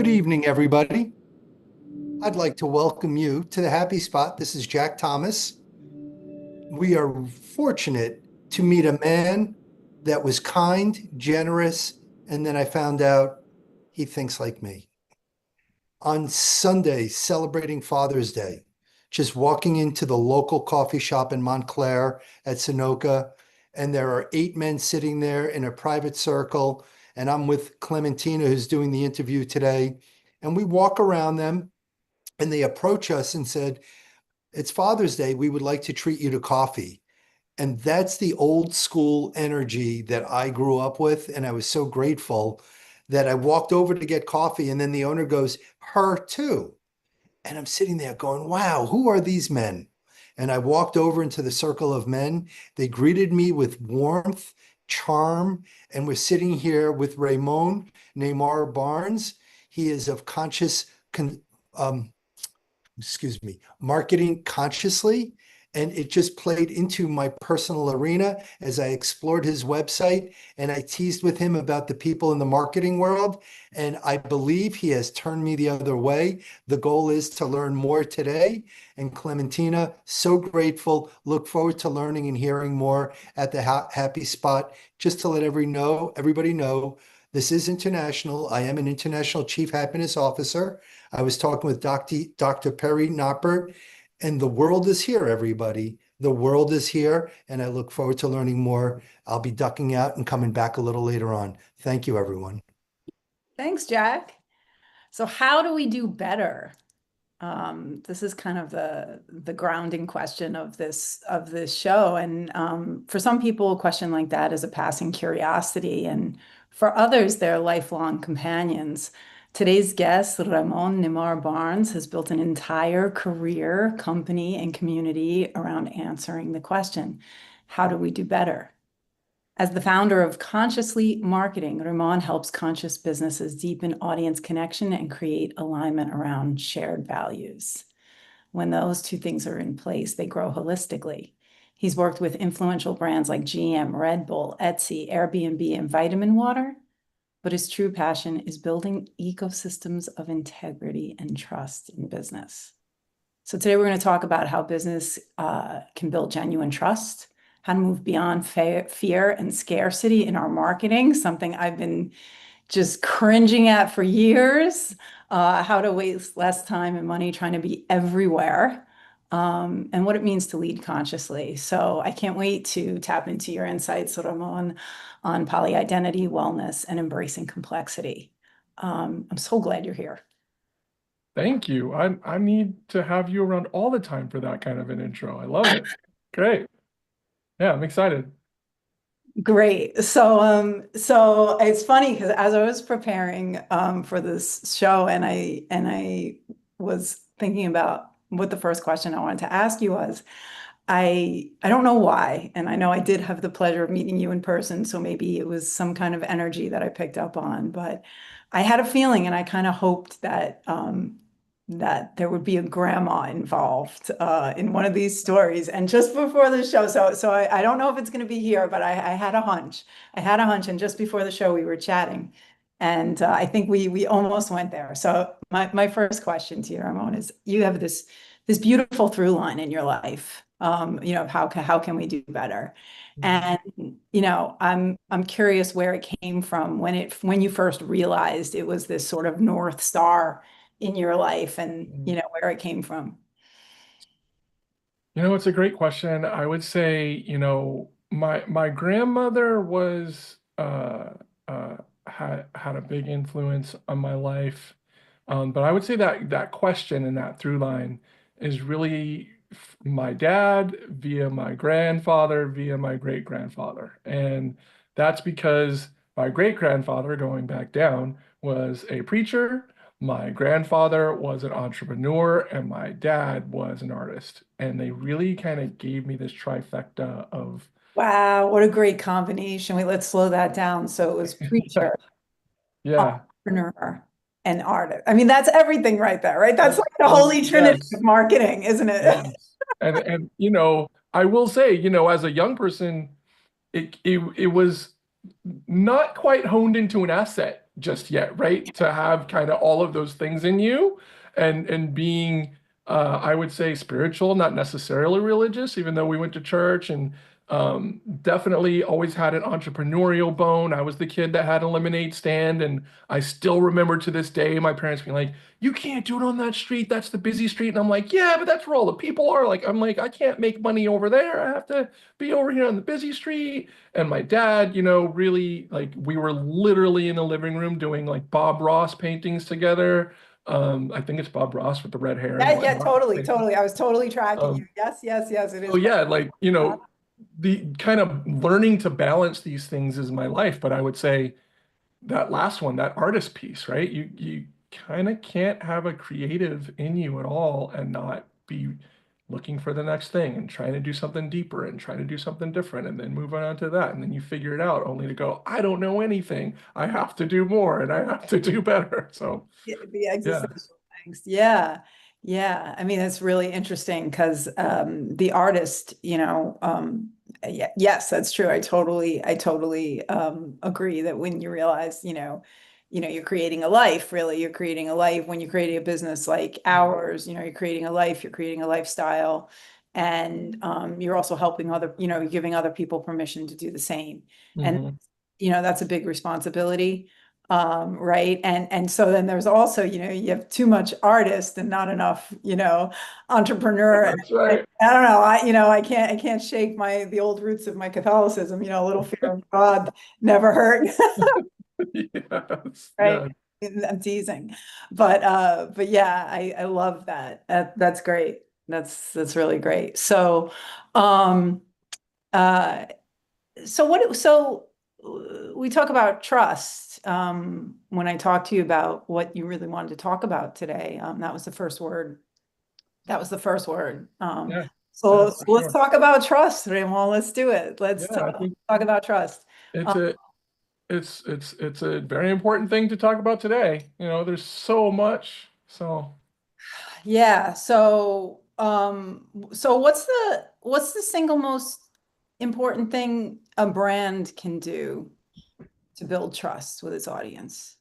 Good evening, everybody. I'd like to welcome you to the Happy Spot. This is Jack Thomas. We are fortunate to meet a man that was kind, generous, and then I found out he thinks like me. On Sunday, celebrating Father's Day, just walking into the local coffee shop in Montclair at Sunoca, and there are 8 men sitting there in a private circle, and I'm with Clementina, who's doing the interview today, and we walk around them and they approach us and said, "It's Father's Day. We would like to treat you to coffee." And that's the old school energy that I grew up with. And I was so grateful that I walked over to get coffee. And then the owner goes, "Her too." And I'm sitting there going, wow, who are these men? And I walked over into the circle of men. They greeted me with warmth, charm, and we're sitting here with Rai-mon Nemar Barnes. He is of um, marketing consciously. And it just played into my personal arena as I explored his website and I teased with him about the people in the marketing world. And I believe he has turned me the other way. The goal is to learn more today. And Clementina, so grateful. Look forward to learning and hearing more at the Happy Spot. Just to let everybody know, this is international. I am an international chief happiness officer. I was talking with Dr. Perry Noppert, and the world is here, everybody. The world is here, and I look forward to learning more. I'll be ducking out and coming back a little later on. Thank you, everyone. Thanks, Jack. So how do we do better? This is kind of the grounding question of this show. And for some people, a question like that is a passing curiosity, and for others, they're lifelong companions. Today's guest, Rai-mon Nemar Barnes, has built an entire career, company, and community around answering the question, how do we do better? As the founder of Consciously Marketing, Rai-mon helps conscious businesses deepen audience connection and create alignment around shared values. When those two things are in place, they grow holistically. He's worked with influential brands like GM, Red Bull, Etsy, Airbnb, and Vitamin Water, but his true passion is building ecosystems of integrity and trust in business. So today we're going to talk about how business can build genuine trust, how to move beyond fear and scarcity in our marketing, something I've been just cringing at for years, how to waste less time and money trying to be everywhere, and what it means to lead consciously. So I can't wait to tap into your insights, Rai-mon, on poly-identity, wellness, and embracing complexity. I'm so glad you're here. Thank you. I need to have you around all the time for that kind of an intro. I love it. Great. Yeah, I'm excited. Great. So it's funny because as I was preparing for this show and I was thinking about what the first question I wanted to ask you was, I don't know why, and I know I did have the pleasure of meeting you in person, so maybe it was some kind of energy that I picked up on, but I had a feeling and I kind of hoped that there would be a grandma involved in one of these stories. And just before the show, so I don't know if it's going to be here, but I had a hunch. I had a hunch, and just before the show, we were chatting, and I think we almost went there. So my first question to you, Rai-mon, is you have this beautiful through line in your life. Of how can we do better? And I'm curious where it came from when you first realized it was this sort of North Star in your life and where it came from. It's a great question. I would say, my grandmother was had a big influence on my life. But I would say that question and that through line is really my dad via my grandfather via my great grandfather. And that's because my great grandfather, going back down, was a preacher. My grandfather was an entrepreneur and my dad was an artist. And they really kind of gave me this trifecta of, Wow, what a great combination. Let's slow that down. So it was preacher, yeah, entrepreneur, and artist. I mean, that's everything right there, right? That's like the yes, holy trinity yes, of marketing, isn't it? yes. And I will say, as a young person, it was not quite honed into an asset just yet, right? To have kind of all of those things in you and being I would say spiritual, not necessarily religious, even though we went to church and definitely always had an entrepreneurial bone. I was the kid that had a lemonade stand, and I still remember to this day my parents being like, "You can't do it on that street. That's the busy street." And I'm like, "Yeah, but that's where all the people are." Like, I'm like, I can't make money over there. I have to be over here on the busy street. And my dad, really like we were literally in the living room doing like Bob Ross paintings together. I think it's Bob Ross with the red hair and Yeah, yeah, whatnot. totally, totally. I was totally tracking you. Um, Yes, yes, yes, it so is. yeah, like, the kind of learning to balance these things is my life. But I would say that last one, that artist piece, right? You kind of can't have a creative in you at all and not be looking for the next thing and trying to do something deeper and trying to do something different and then move on to that. And then you figure it out only to go, I don't know anything. I have to do more and I have to do better. So The yeah. existential angst. Yeah. Yeah. I mean, it's really interesting because the artist, yeah, yes, that's true. I totally agree that when you realize, you're creating a life, really, you're creating a life when you're creating a business like ours, you're creating a life, you're creating a lifestyle, and you're also helping you're giving other people permission to do the same. And Mhm. that's a big responsibility, right? And so then there's also, you have too much artist and not enough, entrepreneur. That's right. I don't know, I can't shake the old roots of my Catholicism, a little fear of God never hurt. Yes. Right? Yeah. I'm teasing, but yeah, I love that. That's great. That's really great. Um, uh, we talk about trust. When I talked to you about what you really wanted to talk about today, that was the first word. That was the first word. Yeah. Yeah, So for let's sure. talk about trust, Raymond. Let's do it. Let's Yeah, I talk, think talk about trust. it's a it's a very important thing to talk about today. There's so much. So Yeah. So what's the single most important thing a brand can do to build trust with its audience?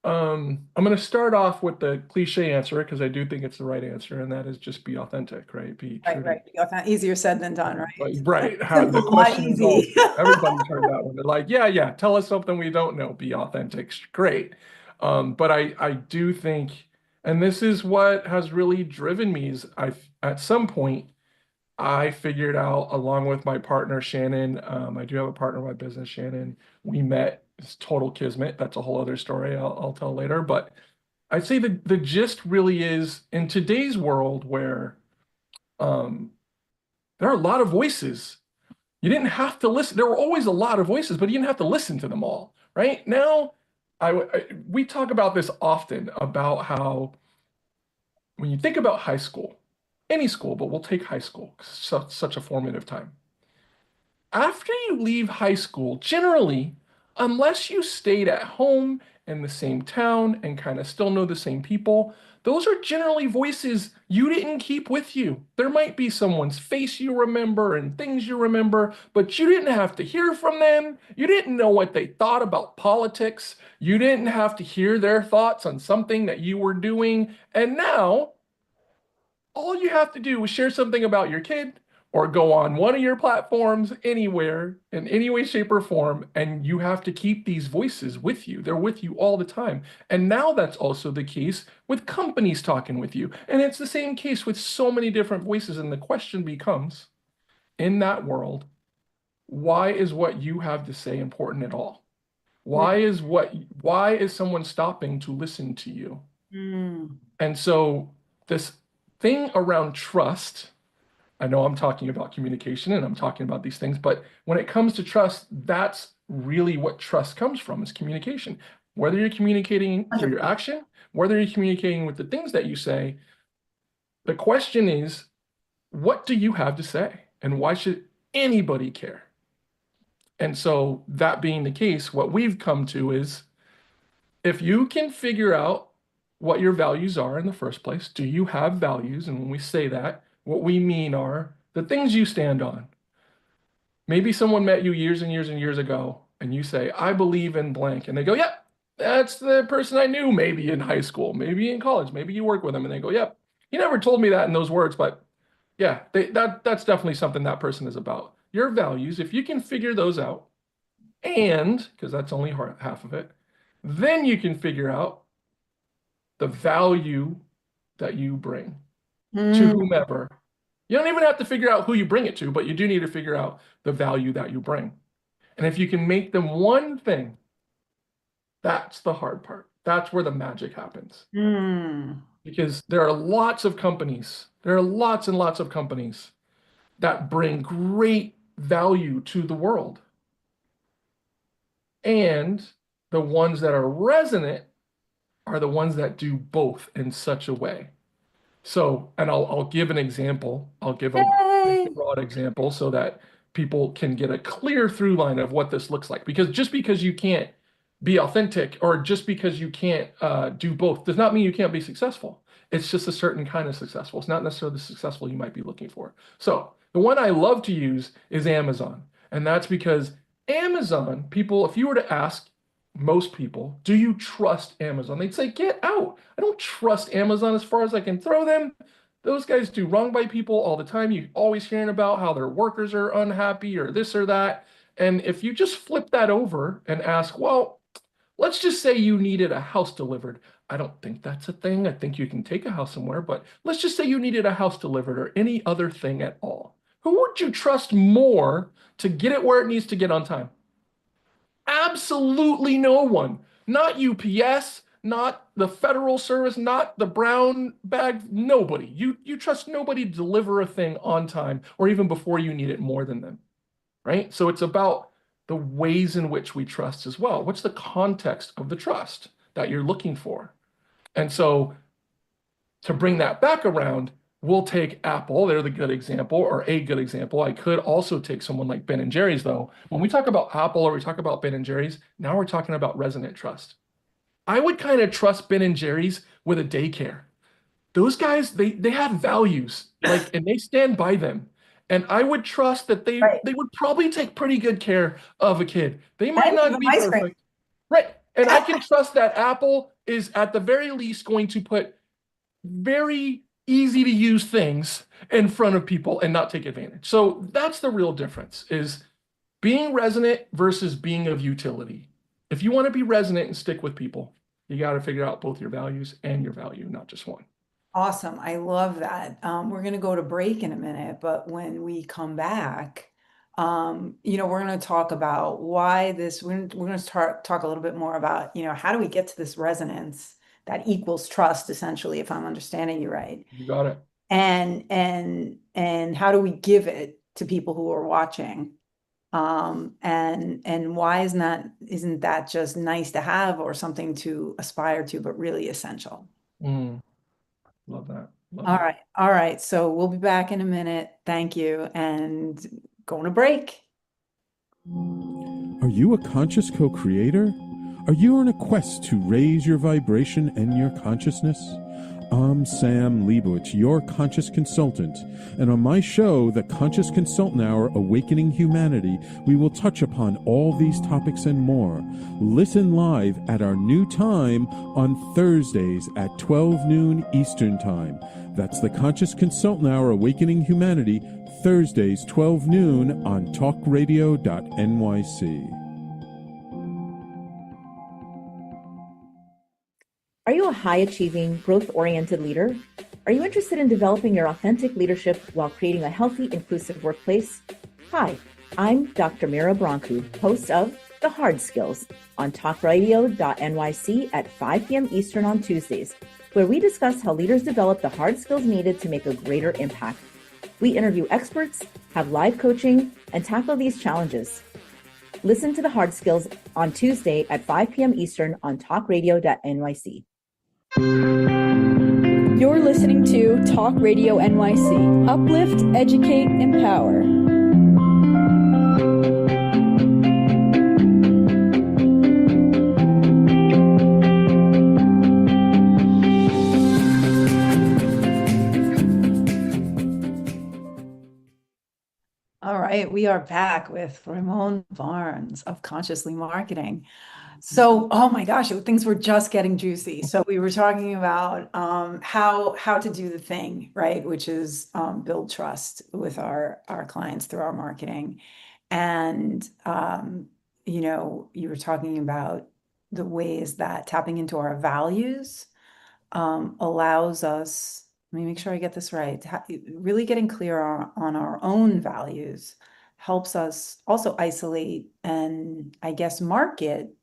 I'm going to start off with the cliche answer because I do think it's the right answer, and that is just be authentic, right? Be Right, true to right. Easier said than done, But right? right. The Simple, not question is always, easy. everybody's heard that one. They're like, yeah, yeah, tell us something we don't know. Be authentic. Great. But I do think, and this is what has really driven me is at some point, I figured out along with my partner, Shannon, I do have a partner in my business, Shannon. We met, it's total kismet. That's a whole other story I'll tell later. But I'd say the gist really is in today's world where um, there are a lot of voices. You didn't have to listen. There were always a lot of voices, but you didn't have to listen to them all. Right now, we talk about this often about how when you think about high school, any school, but we'll take high school, 'cause it's such a formative time. After you leave high school, generally, unless you stayed at home in the same town and kind of still know the same people, those are generally voices you didn't keep with you. There might be someone's face you remember and things you remember, but you didn't have to hear from them. You didn't know what they thought about politics. You didn't have to hear their thoughts on something that you were doing. And now, all you have to do is share something about your kid or go on one of your platforms anywhere in any way, shape, or form, and you have to keep these voices with you. They're with you all the time. And now that's also the case with companies talking with you. And it's the same case with so many different voices. And the question becomes, in that world, why is what you have to say important at all? Why is someone stopping to listen to you? Mm. And so this thing around trust, I know I'm talking about communication and I'm talking about these things, but when it comes to trust, that's really what trust comes from is communication. Whether you're communicating through your 100%. action, whether you're communicating with the things that you say, the question is, what do you have to say? And why should anybody care? And so that being the case, what we've come to is if you can figure out what your values are in the first place, do you have values? And when we say that, what we mean are the things you stand on. Maybe someone met you years and years and years ago, and you say, I believe in blank. And they go, yep, That's the person I knew maybe in high school, maybe in college, maybe you work with them and they go, yep, he never told me that in those words, but yeah, that's definitely something that person is about. Your values, if you can figure those out, and because that's only half of it, then you can figure out the value that you bring to Mm, whomever. You don't even have to figure out who you bring it to, but you do need to figure out the value that you bring. And if you can make them one thing, that's the hard part. That's where the magic happens. mm, Because there are lots of companies, there are lots and lots of companies that bring great value to the world. And the ones that are resonant are the ones that do both in such a way. So, and I'll give an example. I'll give a yay. broad example so that people can get a clear through line of what this looks like. Because just because you can't be authentic or just because you can't do both does not mean you can't be successful. It's just a certain kind of successful. It's not necessarily the successful you might be looking for. So the one I love to use is Amazon. And that's because Amazon, people, if you were to ask most people, do you trust Amazon? They'd say, get out. I don't trust Amazon as far as I can throw them. Those guys do wrong by people all the time. You always hearing about how their workers are unhappy or this or that. And if you just flip that over and ask, well, let's just say you needed a house delivered. I don't think that's a thing. I think you can take a house somewhere, but let's just say you needed a house delivered or any other thing at all. Who would you trust more to get it where it needs to get on time? Absolutely no one. Not UPS, not the Federal Service, not the brown bag, nobody. You trust nobody to deliver a thing on time or even before you need it more than them, right? So it's about the ways in which we trust as well. What's the context of the trust that you're looking for? And so to bring that back around, we'll take Apple. They're the good example or a good example. I could also take someone like Ben and Jerry's, though. When we talk about Apple or we talk about Ben and Jerry's, now we're talking about resonant trust. I would kind of trust Ben and Jerry's with a daycare. Those guys, they have values, like, and they stand by them. And I would trust that Right. they would probably take pretty good care of a kid. They might And give not them be ice cream. perfect. Right. And I can trust that Apple is at the very least going to put very easy to use things in front of people and not take advantage. So that's the real difference is being resonant versus being of utility. If you want to be resonant and stick with people, you got to figure out both your values and your value, not just one. Awesome. I love that. We're going to go to break in a minute, but when we come back, we're going to talk about why this, we're going to start talk a little bit more about, how do we get to this resonance that equals trust, essentially, if I'm understanding you right. You got it. And how do we give it to people who are watching? And why isn't that just nice to have or something to aspire to, but really essential? Love that. Love All that. right. All right. So we'll be back in a minute. Thank you. And going to break. Are you a conscious co-creator? Are you on a quest to raise your vibration and your consciousness? I'm Sam Leibowitz, your conscious consultant, and on my show, The Conscious Consultant Hour Awakening Humanity, we will touch upon all these topics and more. Listen live at our new time on Thursdays at 12 noon Eastern Time. That's The Conscious Consultant Hour Awakening Humanity, Thursdays 12 noon on talkradio.nyc. Are you a high-achieving, growth-oriented leader? Are you interested in developing your authentic leadership while creating a healthy, inclusive workplace? Hi, I'm Dr. Mira Brancu, host of The Hard Skills on talkradio.nyc at 5 p.m. Eastern on Tuesdays, where we discuss how leaders develop the hard skills needed to make a greater impact. We interview experts, have live coaching, and tackle these challenges. Listen to The Hard Skills on Tuesday at 5 p.m. Eastern on talkradio.nyc. You're listening to Talk Radio NYC. Uplift, educate, empower. All right, we are back with Rai-mon Barnes of Consciously Marketing. So, oh my gosh, things were just getting juicy. So we were talking about how to do the thing, right? Which is build trust with our clients through our marketing. And you were talking about the ways that tapping into our values allows us, let me make sure I get this right, really getting clear on our own values helps us also isolate and I guess market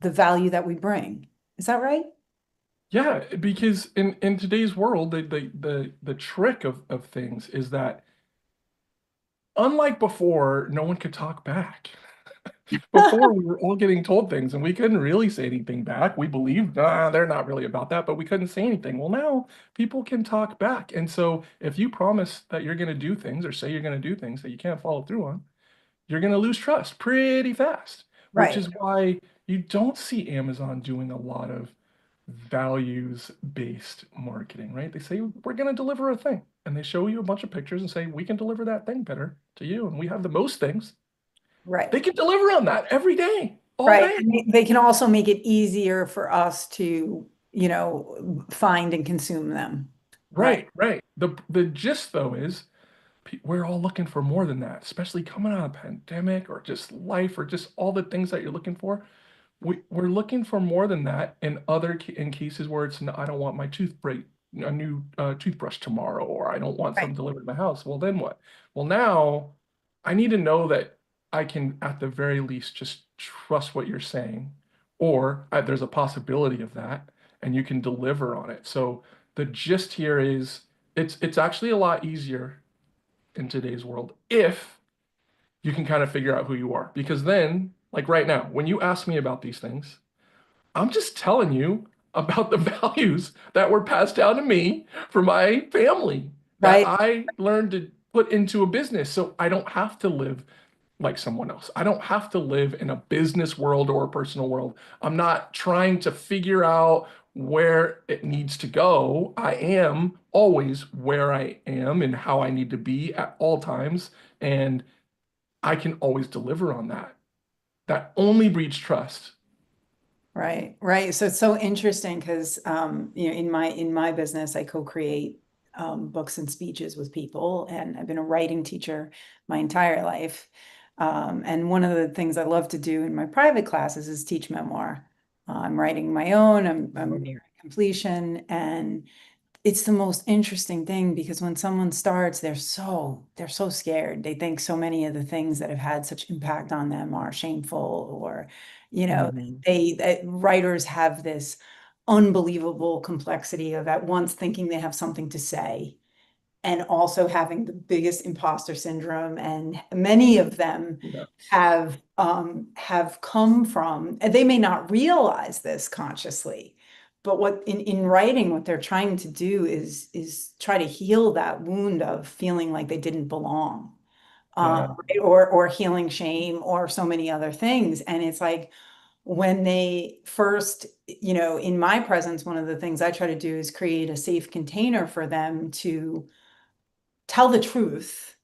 the value that we bring. Is that right? Yeah, because in today's world, the trick of things is that unlike before, no one could talk back. Before, we were all getting told things and we couldn't really say anything back. We believed, they're not really about that, but we couldn't say anything. Well, now people can talk back. And so if you promise that you're going to do things or say you're going to do things that you can't follow through on, you're going to lose trust pretty fast, which Right, is why you don't see Amazon doing a lot of values-based marketing, right? They say, we're going to deliver a thing. And they show you a bunch of pictures and say, we can deliver that thing better to you. And we have the most things. They right, can deliver on that every day, all right. day. And they can also make it easier for us to, find and consume them. Right, Right, right. The gist though is we're all looking for more than that, especially coming out of pandemic or just life or just all the things that you're looking for. We're looking for more than that in cases where it's I don't want my a new toothbrush tomorrow, or I don't want right, something delivered to my house. Well, then what? Well, now I need to know that I can at the very least just trust what you're saying, or there's a possibility of that, and you can deliver on it. So the gist here is it's actually a lot easier in today's world if you can kind of figure out who you are. Because then, like right now, when you ask me about these things, I'm just telling you about the values that were passed down to me from my family that right, I learned to put into a business so I don't have to live like someone else. I don't have to live in a business world or a personal world. I'm not trying to figure out where it needs to go. I am always where I am and how I need to be at all times. And I can always deliver on that. That only breeds trust. right, right. So it's so interesting because in my business, I co-create books and speeches with people, and I've been a writing teacher my entire life. And one of the things I love to do in my private classes is teach memoir. I'm writing my own, I'm near completion, and it's the most interesting thing because when someone starts, they're so scared. They think so many of the things that have had such impact on them are shameful, or, you know, Mhm. that writers have this unbelievable complexity of at once thinking they have something to say and also having the biggest imposter syndrome. And many of them Yes. have come from, and they may not realize this consciously, but what in writing, what they're trying to do is try to heal that wound of feeling like they didn't belong, Yeah. right? Or healing shame or so many other things. And it's like when they first, in my presence, one of the things I try to do is create a safe container for them to tell the truth,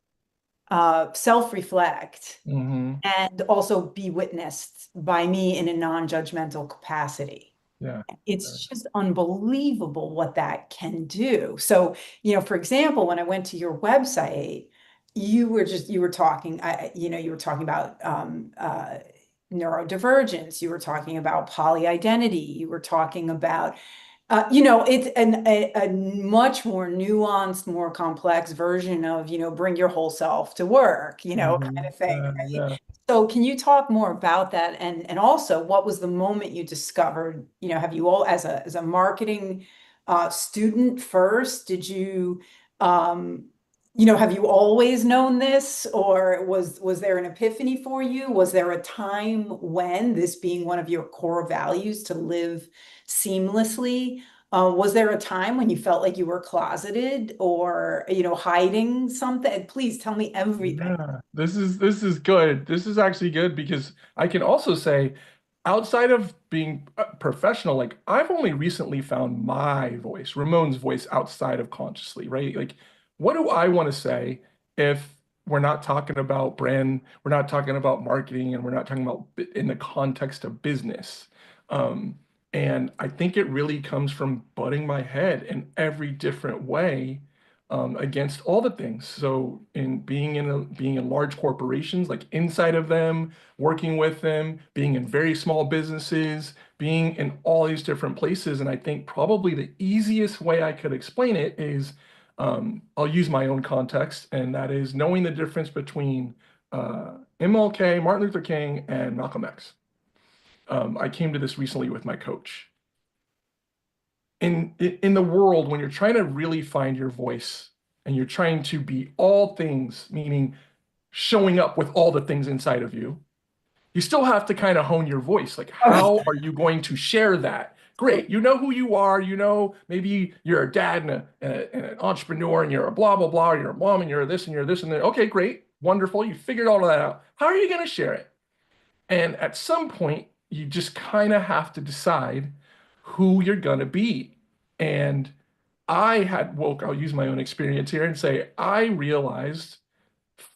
self-reflect, Hmm. and also be witnessed by me in a non-judgmental capacity. Yeah. It's just unbelievable what that can do. So, for example, when I went to your website, you were talking, you were talking about neurodivergence, you were talking about polyidentity, you were talking about it's a much more nuanced, more complex version of, bring your whole self to work, kind of thing, Yeah. right? Yeah. So can you talk more about that? And also, what was the moment you discovered, have you all, as a marketing student first, did you, um, have you always known this, or was there an epiphany for you? Was there a time when, this being one of your core values to live seamlessly, was there a time when you felt like you were closeted or, hiding something? Please tell me everything. Yeah, this is good. This is actually good because I can also say, outside of being professional, like I've only recently found my voice, Ramon's voice outside of consciously, right? Like, what do I want to say if we're not talking about brand, we're not talking about marketing, and we're not talking about in the context of business? And I think it really comes from butting my head in every different way against all the things. So in being in large corporations, like inside of them, working with them, being in very small businesses, being in all these different places. And I think probably the easiest way I could explain it is I'll use my own context, and that is knowing the difference between MLK, Martin Luther King, and Malcolm X. I came to this recently with my coach. In the world, when you're trying to really find your voice and you're trying to be all things, meaning showing up with all the things inside of you, you still have to kind of hone your voice. Like, how are you going to share that? Great, you know who you are, you know, maybe you're a dad and an entrepreneur and you're a blah, blah, blah, or you're a mom and you're this and you're this and that. Okay, great, wonderful, you figured all of that out. How are you going to share it? And at some point, you just kind of have to decide who you're going to be. And I'll use my own experience here and say, I realized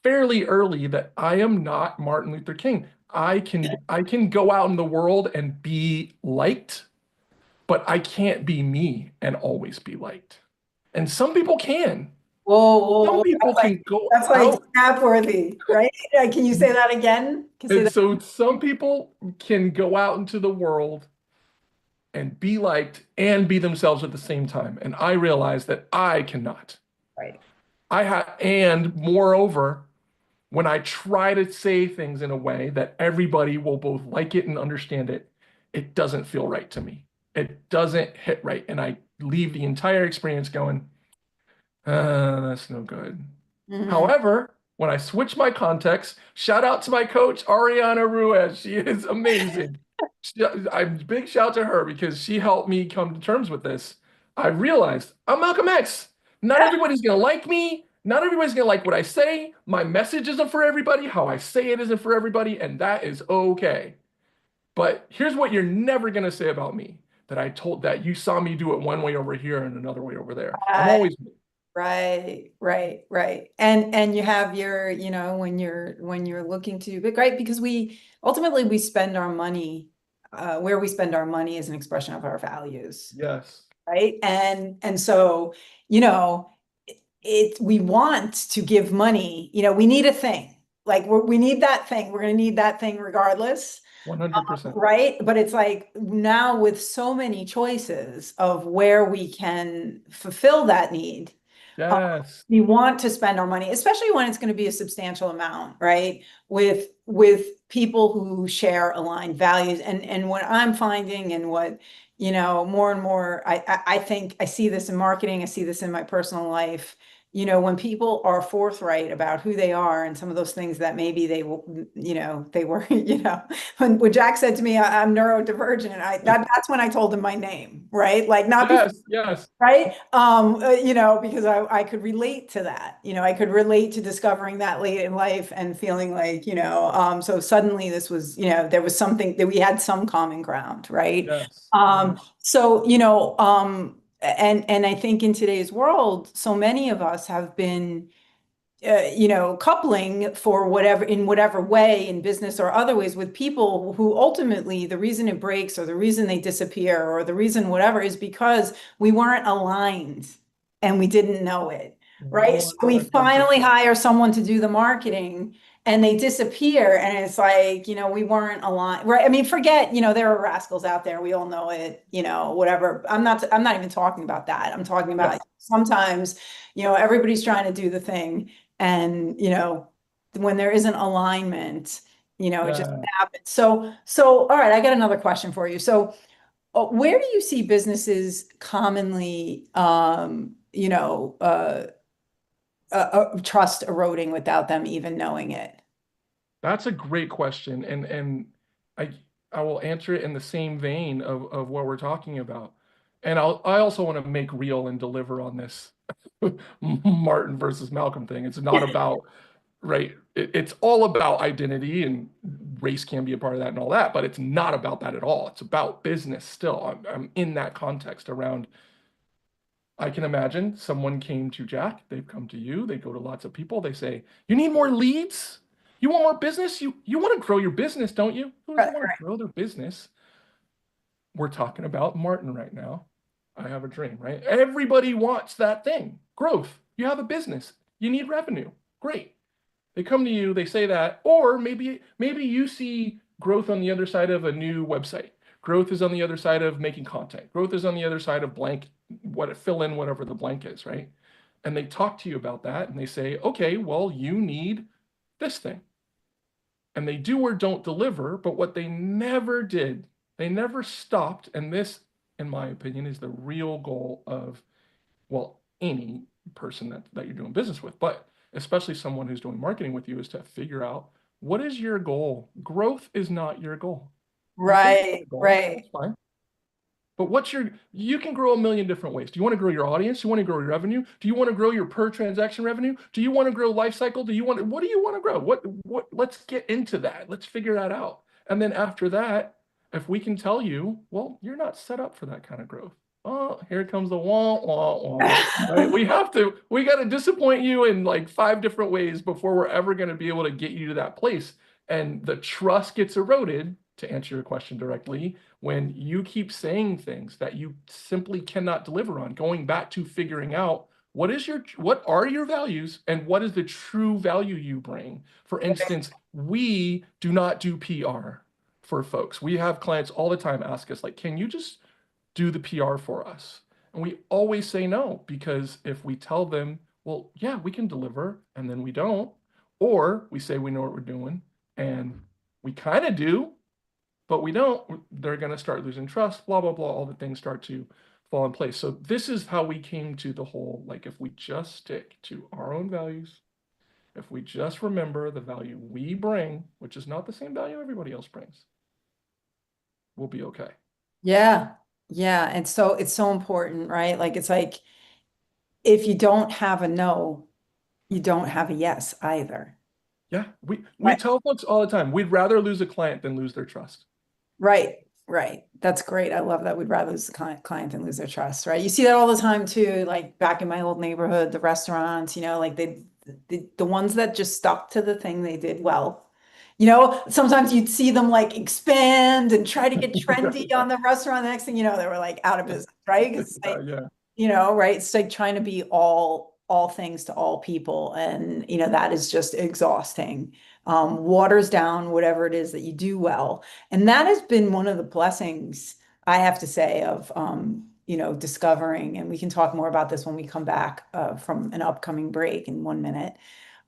fairly early that I am not Martin Luther King. I can go out in the world and be liked, but I can't be me and always be liked. And some people can. Some people can go That's like out. snap worthy, right? Can you say that again? And so some people can go out into the world and be liked and be themselves at the same time. And I realized that I cannot. Right. And moreover, when I try to say things in a way that everybody will both like it and understand it, it doesn't feel right to me. It doesn't hit right. And I leave the entire experience going, that's no good. Mm-hmm. However, when I switch my context, shout out to my coach, Ariana Ruiz. She is amazing. Big shout to her because she helped me come to terms with this. I realized I'm Malcolm X. Not everybody's going to like me. Not everybody's going to like what I say. My message isn't for everybody. How I say it isn't for everybody. And that is okay. But here's what you're never going to say about me, that you saw me do it one way over here and another way over there. I'm always me. Right. And you have your, when you're looking to, but right, because we ultimately spend our money, where we spend our money is an expression of our values. Yes. Right. And so, we want to give money, we need a thing, like we need that thing. We're going to need that thing regardless. 100%. Right. But it's like now with so many choices of where we can fulfill that need. Yes. We want to spend our money, especially when it's going to be a substantial amount, right? With people who share aligned values. And what I'm finding and what, more and more, I think I see this in marketing, I see this in my personal life. When people are forthright about who they are and some of those things that maybe they were, when Jack said to me, I'm neurodivergent, that's when I told him my name, right? Like not yes. Right. Because I could relate to that, I could relate to discovering that late in life and feeling like, so suddenly this was, there was something that we had some common ground. Right. Yes. So, and I think in today's world, so many of us have been, coupling for whatever way in business or other ways with people who ultimately the reason it breaks or the reason they disappear or the reason whatever is because we weren't aligned and we didn't know it. Right. So we finally hire someone to do the marketing and they disappear and it's like, we weren't aligned. Right. I mean, forget, there are rascals out there. We all know it, whatever. I'm not even talking about that. I'm talking about sometimes, everybody's trying to do the thing. And, when there isn't alignment, it just happens. So, all right, I got another question for you. So where do you see businesses commonly, trust eroding without them even knowing it? That's a great question. And I will answer it in the same vein of what we're talking about. And I also want to make real and deliver on this Martin versus Malcolm thing. It's not about, right? It's all about identity and race can be a part of that and all that, but it's not about that at all. It's about business still. I'm in that context around. I can imagine someone came to Jack, they've come to you, they go to lots of people, they say, you need more leads? You want more business? You want to grow your business, don't you? Who doesn't want to grow their business? we're talking about Martin right now. I have a dream, right? Everybody wants that thing, growth. You have a business, you need revenue. Great. They come to you, they say that, or maybe you see growth on the other side of a new website. Growth is on the other side of making content. Growth is on the other side of blank, fill in whatever the blank is, right? And they talk to you about that and they say, okay, well, you need this thing. And they do or don't deliver, but what they never did, they never stopped. And this, in my opinion, is the real goal of, well, any person that you're doing business with, but especially someone who's doing marketing with you, is to figure out, what is your goal? Growth is not your goal. Right, Goal, right. that's fine. But you can grow a million different ways. Do you want to grow your audience? Do you want to grow your revenue? Do you want to grow your per transaction revenue? Do you want to grow life cycle? What do you want to grow? Let's get into that. Let's figure that out. And then after that, if we can tell you, well, you're not set up for that kind of growth. Oh, here comes the wah, wah, wah, right? We got to disappoint you in like 5 different ways before we're ever going to be able to get you to that place. And the trust gets eroded, to answer your question directly, when you keep saying things that you simply cannot deliver on. Going back to figuring out what are your values and what is the true value you bring. For instance, we do not do PR for folks. We have clients all the time ask us, like, can you just do the PR for us? And we always say no, because if we tell them, well, yeah, we can deliver, and then we don't, or we say we know what we're doing and we kind of do, but we don't, they're going to start losing trust, blah, blah, blah. All the things start to fall in place. So this is how we came to the whole, like, if we just stick to our own values, if we just remember the value we bring, which is not the same value everybody else brings, we'll be okay. Yeah. Yeah. And so it's so important, right? Like, it's like, if you don't have a no, you don't have a yes either. Yeah. We Right. tell folks all the time, we'd rather lose a client than lose their trust. Right. Right. That's great. I love that. We'd rather lose the client than lose their trust, right? You see that all the time too, like back in my old neighborhood, the restaurants, like the ones that just stuck to the thing they did well. Sometimes you'd see them like expand and try to get trendy on the restaurant. The next thing you know, they were like out of business, right? Because right? It's like trying to be all things to all people. And, that is just exhausting. Waters down whatever it is that you do well. And that has been one of the blessings, I have to say, of, discovering, and we can talk more about this when we come back from an upcoming break in 1 minute.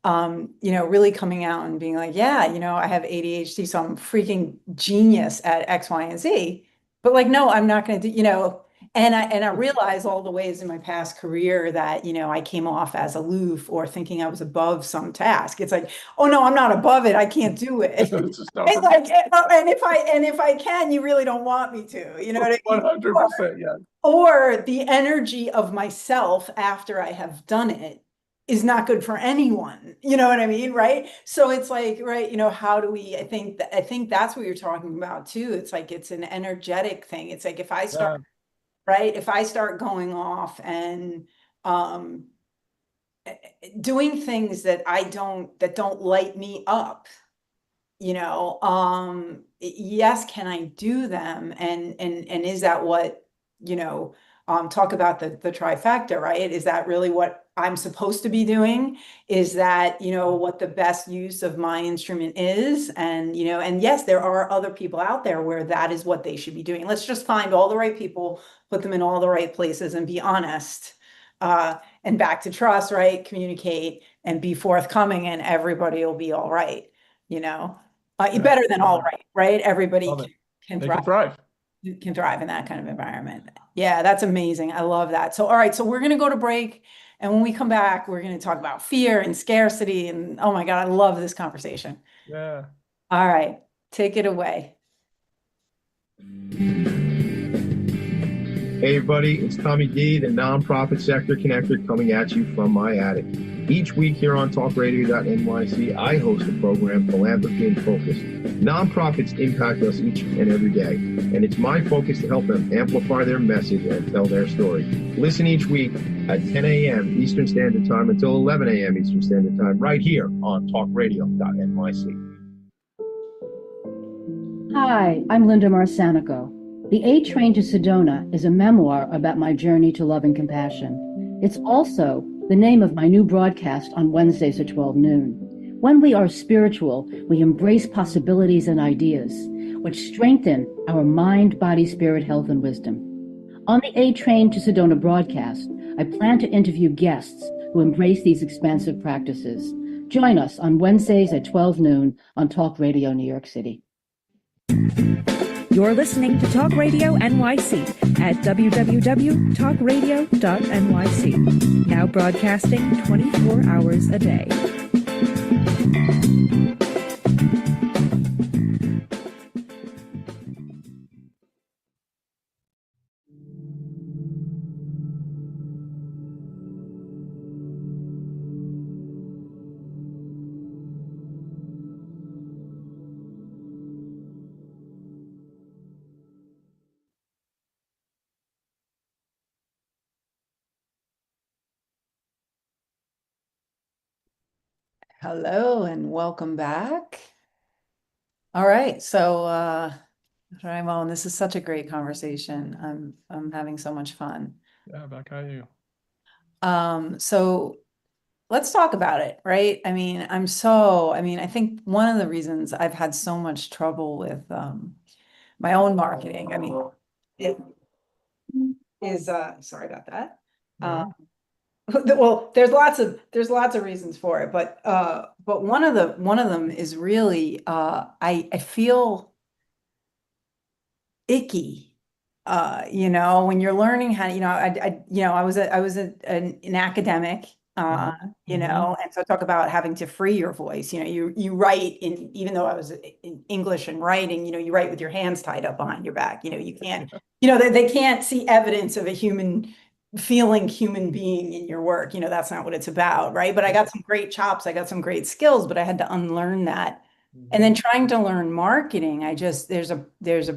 Really coming out and being like, yeah, I have ADHD, so I'm freaking genius at X, Y, and Z. But like, no, I'm not going to do, and I realize all the ways in my past career that, I came off as aloof or thinking I was above some task. It's like, oh no, I'm not above it. I can't do it. It's like, and if I can, you really don't want me to, you know what I mean? 100%, yeah. Or the energy of myself after I have done it is not good for anyone. You know what I mean? Right. So it's like, right. How do we, I think that's what you're talking about too. It's like, it's an energetic thing. It's like, if I start, right. If I start going off and, doing things that don't light me up, yes, can I do them? And is that what, talk about the trifecta, right? Is that really what I'm supposed to be doing? Is that, what the best use of my instrument is? And, and yes, there are other people out there where that is what they should be doing. Let's just find all the right people, put them in all the right places and be honest. And back to trust, right? Communicate and be forthcoming, and everybody will be all right, better than all right, right? Everybody can thrive. You can thrive in that kind of environment. Yeah, that's amazing. I love that. So, all right. So we're going to go to break. And when we come back, we're going to talk about fear and scarcity. And oh my God, I love this conversation. Yeah. All right. Take it away. Hey everybody, it's Tommy D, the nonprofit sector connector, coming at you from my attic. Each week here on talkradio.nyc, I host a program, Philanthropy in Focus. Nonprofits impact us each and every day, and it's my focus to help them amplify their message and tell their story. Listen each week at 10 a.m. Eastern Standard Time until 11 a.m. Eastern Standard Time, right here on talkradio.nyc. Hi, I'm Linda Marcanico. The A Train to Sedona is a memoir about my journey to love and compassion. It's also the name of my new broadcast on Wednesdays at 12 noon. When we are spiritual, we embrace possibilities and ideas, which strengthen our mind, body, spirit, health, and wisdom. On the A Train to Sedona broadcast, I plan to interview guests who embrace these expansive practices. Join us on Wednesdays at 12 noon on Talk Radio New York City. You're listening to Talk Radio NYC at www.talkradio.nyc. Now broadcasting 24 hours a day. Hello and welcome back. All right, so Rai-mon, this is such a great conversation. I'm having so much fun. Yeah, back at you. So let's talk about it, right? I mean, I think one of the reasons I've had so much trouble with my own marketing, I mean, it is sorry about that. Well, there's lots of reasons for it, but one of them is really I feel icky, when you're learning how, I was an academic, and so talk about having to free your voice. You write even though I was in English and writing, you write with your hands tied up behind your back. You can't, they can't see evidence of a human being in your work. That's not what it's about, right? But I got some great chops, I got some great skills, but I had to unlearn that. And then trying to learn marketing, there's a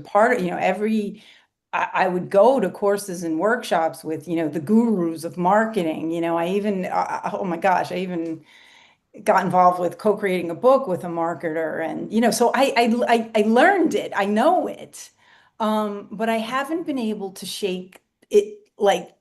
part of, I would go to courses and workshops with, the gurus of marketing. I even, oh my gosh, I even got involved with co-creating a book with a marketer. And, so I learned it, I know it. But I haven't been able to shake it, like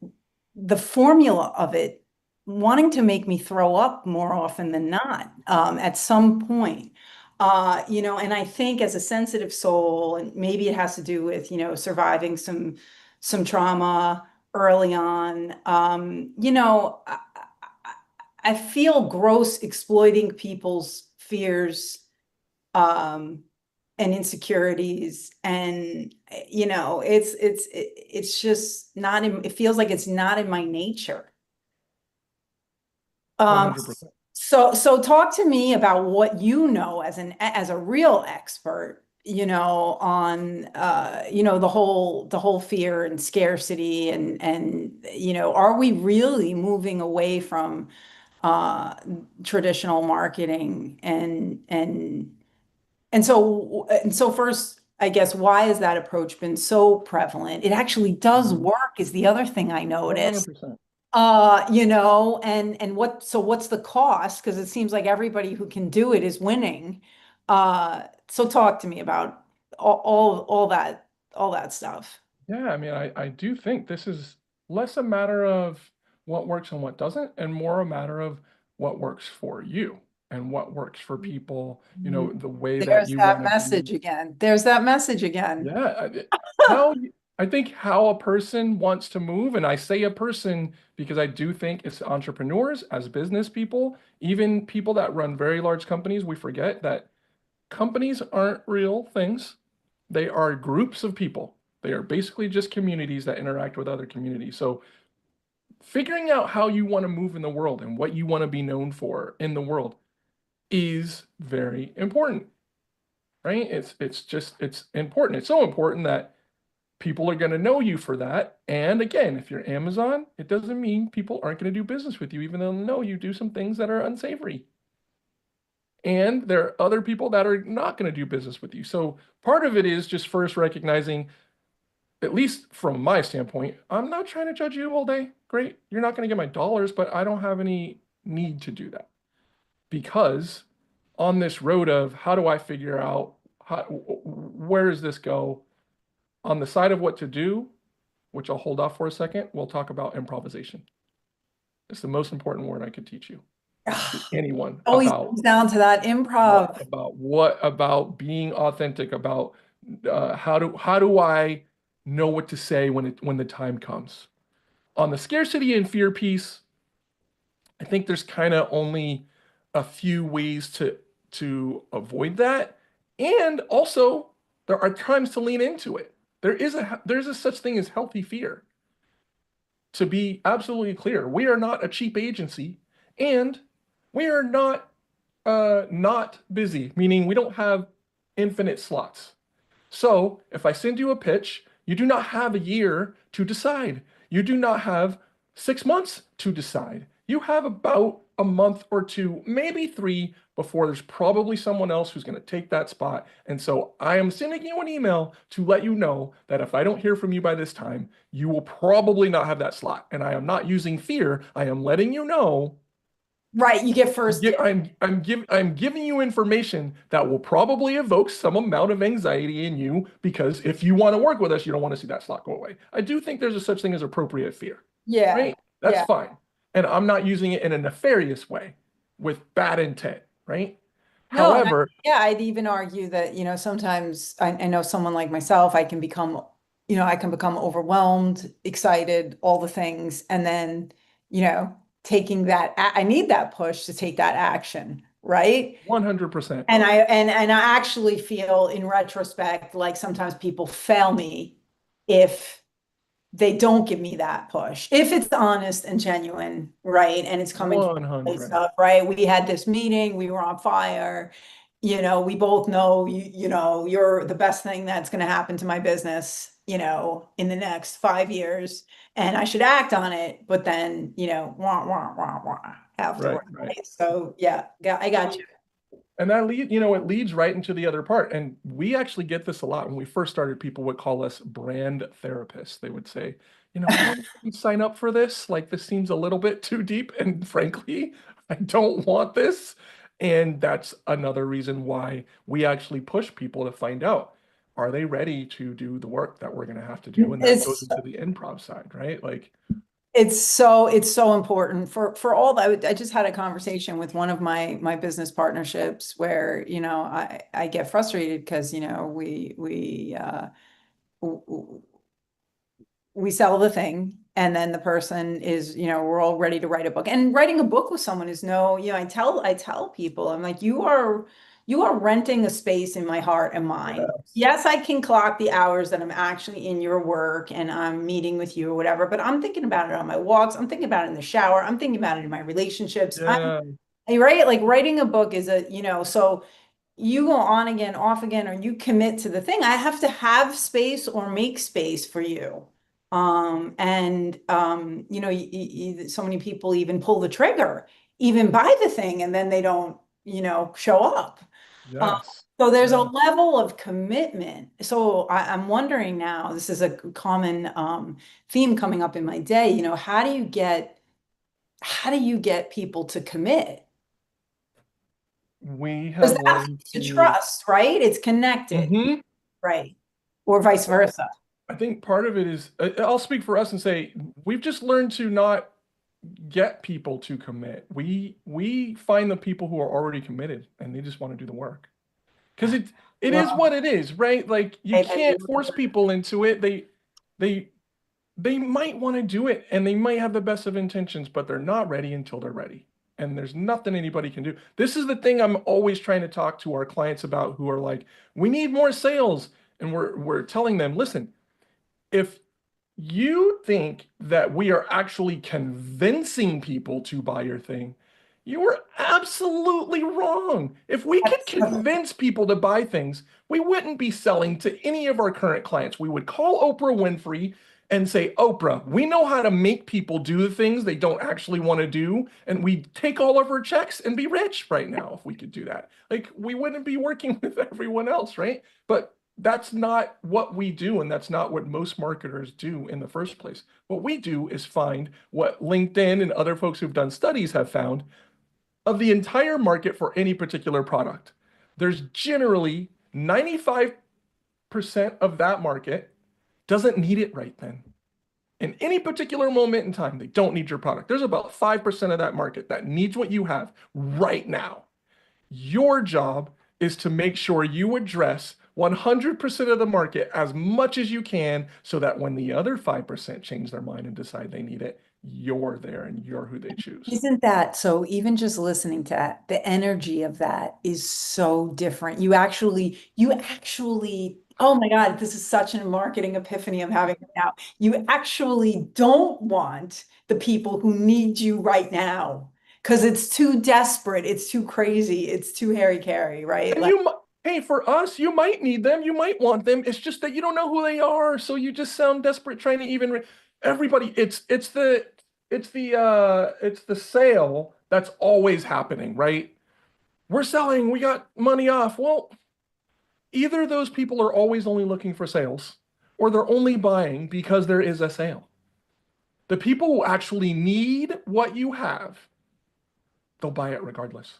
the formula of it wanting to make me throw up more often than not, at some point. And I think as a sensitive soul, and maybe it has to do with, surviving some trauma early on, I feel gross exploiting people's fears, and insecurities, and it's just not in, it feels like it's not in my nature. 100%. So talk to me about what you know as a real expert, on the whole fear and scarcity, and are we really moving away from traditional marketing, and so first, I guess, why has that approach been so prevalent? It actually does work, is the other thing I noticed. 100%. What's the cost? Because it seems like everybody who can do it is winning. So talk to me about all that stuff. Yeah, I mean, I do think this is less a matter of what works and what doesn't, and more a matter of what works for you and what works for people, the way that There's you that want to message be. again. There's that message again. Yeah, I think how a person wants to move, and I say a person because I do think it's entrepreneurs, as business people, even people that run very large companies, we forget that companies aren't real things. They are groups of people. They are basically just communities that interact with other communities. So figuring out how you want to move in the world and what you want to be known for in the world is very important, right? It's important. It's so important that people are going to know you for that. And again, if you're Amazon, it doesn't mean people aren't going to do business with you, even though they know you do some things that are unsavory. And there are other people that are not going to do business with you. So part of it is just first recognizing, at least from my standpoint, I'm not trying to judge you all day. Great. You're not going to get my dollars, but I don't have any need to do that. Because on this road of how do I figure out where does this go? On the side of what to do, which I'll hold off for a second, we'll talk about improvisation. It's the most important word I could teach you. Anyone Always about comes down to that improv. about being authentic, about how do I know what to say when the time comes. On the scarcity and fear piece, I think there's kind of only a few ways to avoid that, and also there are times to lean into it. There's a such thing as healthy fear. To be absolutely clear, we are not a cheap agency, and we are not busy, meaning we don't have infinite slots. So if I send you a pitch, you do not have a year to decide. You do not have 6 months to decide. You have about a month or two, maybe 3, before there's probably someone else who's going to take that spot. And so I am sending you an email to let you know that if I don't hear from you by this time, you will probably not have that slot. And I am not using fear. I am letting you know. Right, you get first. I'm giving you information that will probably evoke some amount of anxiety in you, because if you want to work with us, you don't want to see that slot go away. I do think there's a such thing as appropriate fear. Yeah. Right? That's yeah. fine. And I'm not using it in a nefarious way with bad intent, right? No, However, I'd even argue that, sometimes I know someone like myself, I can become overwhelmed, excited, all the things, and then, taking that, I need that push to take that action, right? 100%. And I actually feel in retrospect, like sometimes people fail me if they don't give me that push. If it's honest and genuine, right? And it's coming from 100. stuff, right? We had this meeting, we were on fire. We both know you're the best thing that's going to happen to my business, in the next 5 years, and I should act on it. But then, wah, wah, wah, wah, afterward. Right. So yeah, I got you. And that it leads right into the other part. And we actually get this a lot. When we first started, people would call us brand therapists. They would say, why did you sign up for this? Like, this seems a little bit too deep. And frankly, I don't want this. And that's another reason why we actually push people to find out, are they ready to do the work that we're going to have to do? And that goes into the improv side, right? Like, it's so important for all that. I just had a conversation with one of my business partnerships where, I get frustrated because, we sell the thing, and then the person is, we're all ready to write a book. And writing a book with someone is I tell people, I'm like, you are renting a space in my heart and mind. Yes, I can clock the hours that I'm actually in your work and I'm meeting with you or whatever, but I'm thinking about it on my walks. I'm thinking about it in the shower. I'm thinking about it in my relationships. yeah. Right? Like writing a book is so you go on again, off again, or you commit to the thing. I have to have space or make space for you. So many people even pull the trigger, even buy the thing, and then they don't, show up. Yes. So there's a level of commitment. So I'm wondering now, this is a common theme coming up in my day, how do you get people to commit? We have learned to trust, right? It's connected, right? Or vice versa. I think part of it is, I'll speak for us and say, we've just learned to not get people to commit. We find the people who are already committed and they just want to do the work. Because it is what it is, right? Like, you can't force people into it. They might want to do it and they might have the best of intentions, but they're not ready until they're ready. And there's nothing anybody can do. This is the thing I'm always trying to talk to our clients about, who are like, we need more sales. And we're telling them, listen, if you think that we are actually convincing people to buy your thing, you are absolutely wrong. If we could convince people to buy things, we wouldn't be selling to any of our current clients. We would call Oprah Winfrey and say, Oprah, we know how to make people do the things they don't actually want to do. And we take all of her checks and be rich right now if we could do that. Like, we wouldn't be working with everyone else, right? But that's not what we do, and that's not what most marketers do in the first place. What we do is find what LinkedIn and other folks who've done studies have found of the entire market for any particular product. There's generally 95% of that market doesn't need it right then. In any particular moment in time, they don't need your product. There's about 5% of that market that needs what you have right now. Your job is to make sure you address 100% of the market as much as you can so that when the other 5% change their mind and decide they need it, you're there and you're who they choose. Isn't that so? Even just listening to that, the energy of that is so different. You actually, oh my God, this is such a marketing epiphany I'm having right now. You actually don't want the people who need you right now because it's too desperate, it's too crazy, it's too hairy-carry, right? And Like, hey, for us, you might need them, you might want them. It's just that you don't know who they are, so you just sound desperate trying to even everybody. It's the sale that's always happening, right? We're selling, we got money off. Well, either those people are always only looking for sales, or they're only buying because there is a sale. The people who actually need what you have, they'll buy it regardless.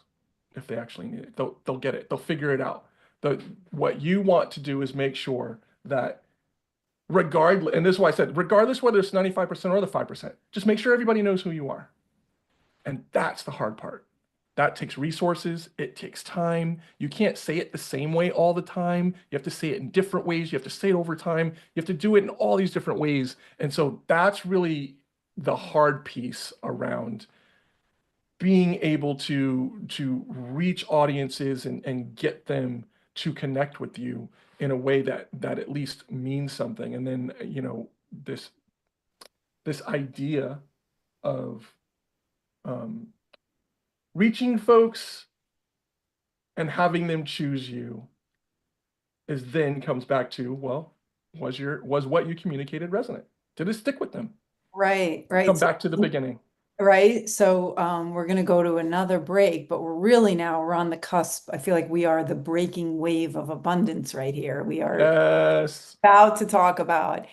If they actually need it, they'll get it. They'll figure it out. What you want to do is make sure that regardless, and this is why I said, regardless whether it's 95% or the 5%, just make sure everybody knows who you are. And that's the hard part. That takes resources. It takes time. You can't say it the same way all the time. You have to say it in different ways. You have to say it over time. You have to do it in all these different ways. And so that's really the hard piece around being able to reach audiences and get them to connect with you in a way that at least means something. And then, this idea of reaching folks and having them choose you is then comes back to, well, was what you communicated resonant? Did it stick with them? right. Come back to the beginning. Right. So we're going to go to another break, but we're on the cusp. I feel like we are the breaking wave of abundance right here. We are about to talk about,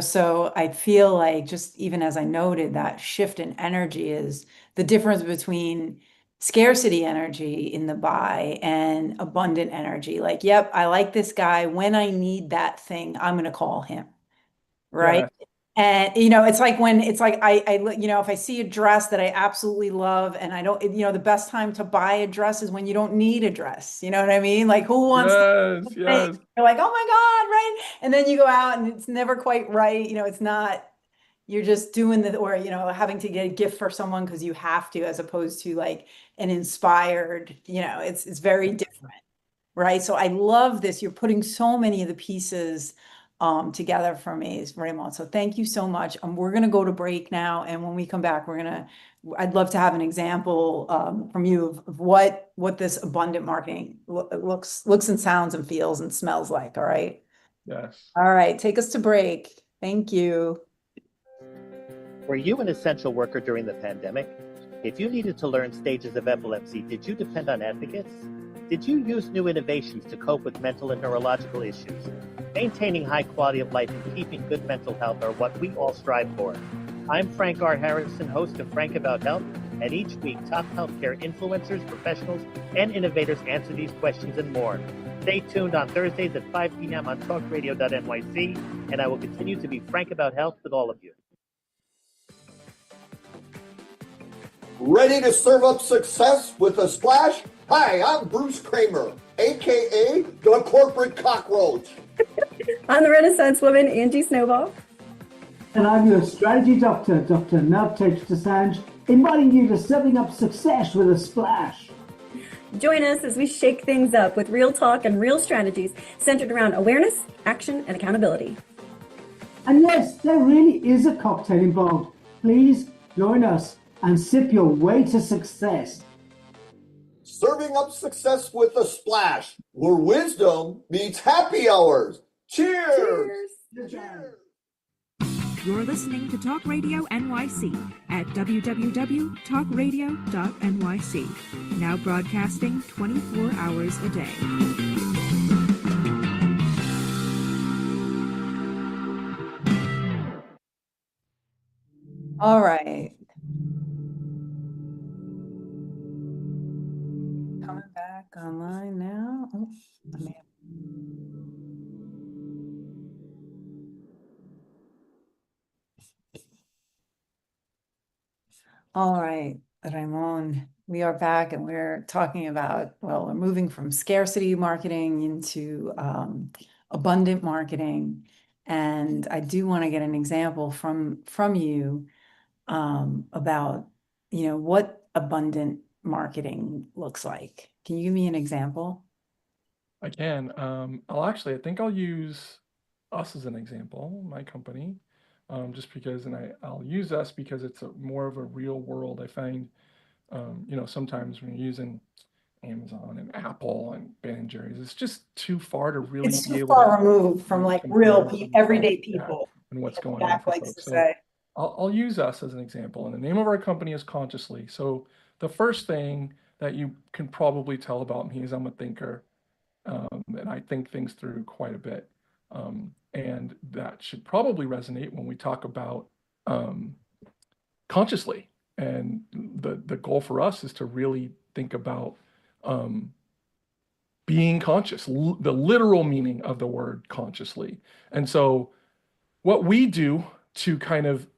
so I feel like just even as I noted, that shift in energy is the difference between scarcity energy in the buy and abundant energy. Like, yep, I like this guy. When I need that thing, I'm going to call him. Right. Yes. And, it's like if I see a dress that I absolutely love and I don't, the best time to buy a dress is when you don't need a dress. You know what I mean? Like, who wants Yes, that yes. thing? You're like, oh my God, right? And then you go out and it's never quite right. It's not, you're just doing or, having to get a gift for someone because you have to, as opposed to like an inspired, it's very different. Right. So I love this. You're putting so many of the pieces together for me, Rai-mon. So thank you so much. We're going to go to break now. And when we come back, I'd love to have an example from you of what this abundant marketing looks and sounds and feels and smells like. All right. Yes. All right. Take us to break. Thank you. Were you an essential worker during the pandemic? If you needed to learn stages of epilepsy, did you depend on advocates? Did you use new innovations to cope with mental and neurological issues? Maintaining high quality of life and keeping good mental health are what we all strive for. I'm Frank R. Harrison, host of Frank About Health, and each week top healthcare influencers, professionals, and innovators answer these questions and more. Stay tuned on Thursdays at 5 p.m. on talkradio.nyc, and I will continue to be frank about health with all of you. Ready to serve up success with a splash? Hi, I'm Bruce Kramer, a.k.a. the Corporate Cockroach. I'm the Renaissance woman, Angie Snowball. And I'm your strategy doctor, Dr. Navtej Desange, inviting you to serving up success with a splash. Join us as we shake things up with real talk and real strategies centered around awareness, action, and accountability. And yes, there really is a cocktail involved. Please join us and sip your way to success. Serving up success with a splash, where wisdom meets happy hours. Cheers! Cheers! Cheers! You're listening to Talk Radio NYC at www.talkradio.nyc. Now broadcasting 24 hours a day. All right. Coming back online now. Oh, I may have... All right, Rai-mon, we are back and we're talking about, well, we're moving from scarcity marketing into abundant marketing. And I do want to get an example from you about, what abundant marketing looks like. Can you give me an example? I can. I think I'll use us as an example, my company, just because, and I'll use us because it's more of a real world. I find, sometimes when you're using Amazon and Apple and Ben and Jerry's, it's just too far to really It's be too able far to removed from like real compare everyday yeah, people. and what's going on Jack for likes to folks. So say. I'll use us as an example, and the name of our company is Consciously. So the first thing that you can probably tell about me is I'm a thinker, and I think things through quite a bit. And that should probably resonate when we talk about consciously. And the goal for us is to really think about being conscious, the literal meaning of the word consciously. And so what we do to kind of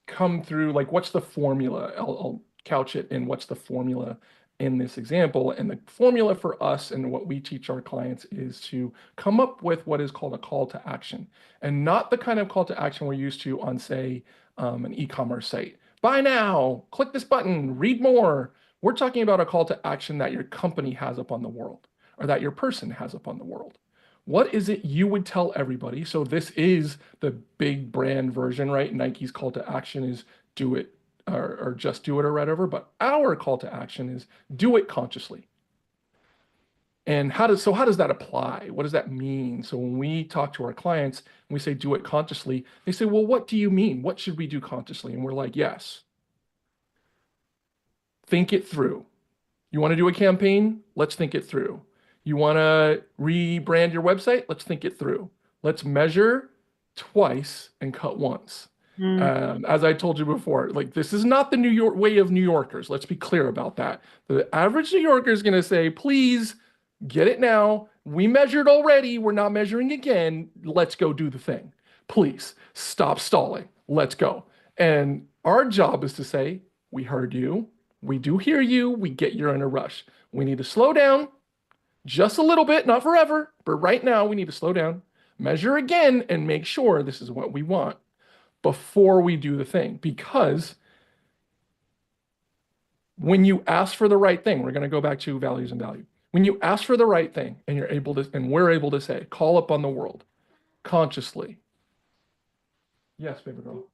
come through, like, what's the formula? I'll couch it in what's the formula in this example. And the formula for us and what we teach our clients is to come up with what is called a call to action, and not the kind of call to action we're used to on, say, an e-commerce site. Buy now, click this button, read more. We're talking about a call to action that your company has up on the world, or that your person has up on the world. What is it you would tell everybody? So this is the big brand version, right? Nike's call to action is do it, or just do it, or whatever. But our call to action is do it consciously. And how does that apply? What does that mean? So when we talk to our clients and we say do it consciously, they say, well, what do you mean? What should we do consciously? And we're like, yes. Think it through. You want to do a campaign? Let's think it through. You want to rebrand your website? Let's think it through. Let's measure twice and cut once. As I told you before, like, this is not the New York way of New Yorkers. Let's be clear about that. The average New Yorker is going to say, please get it now. We measured already. We're not measuring again. Let's go do the thing. Please stop stalling. Let's go. And our job is to say, we heard you. We do hear you. We get you're in a rush. We need to slow down just a little bit, not forever, but right now we need to slow down, measure again, and make sure this is what we want before we do the thing. Because when you ask for the right thing, we're going to go back to values and value. When you ask for the right thing and we're able to say, call up on the world consciously. Yes, baby girl.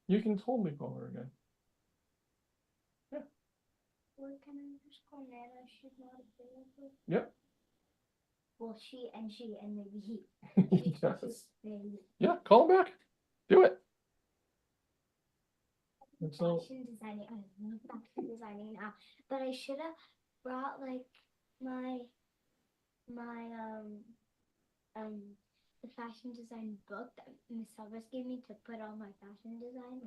You can totally call her again. Yeah. Or can I just call Nana? She's not available. Yep. Well, she and maybe he. Yes. Yeah, call him back. Do it. And so, Fashion designing. I love fashion designing now, but I should have brought like my the fashion design book that Miss Elvis gave me to put all my fashion design.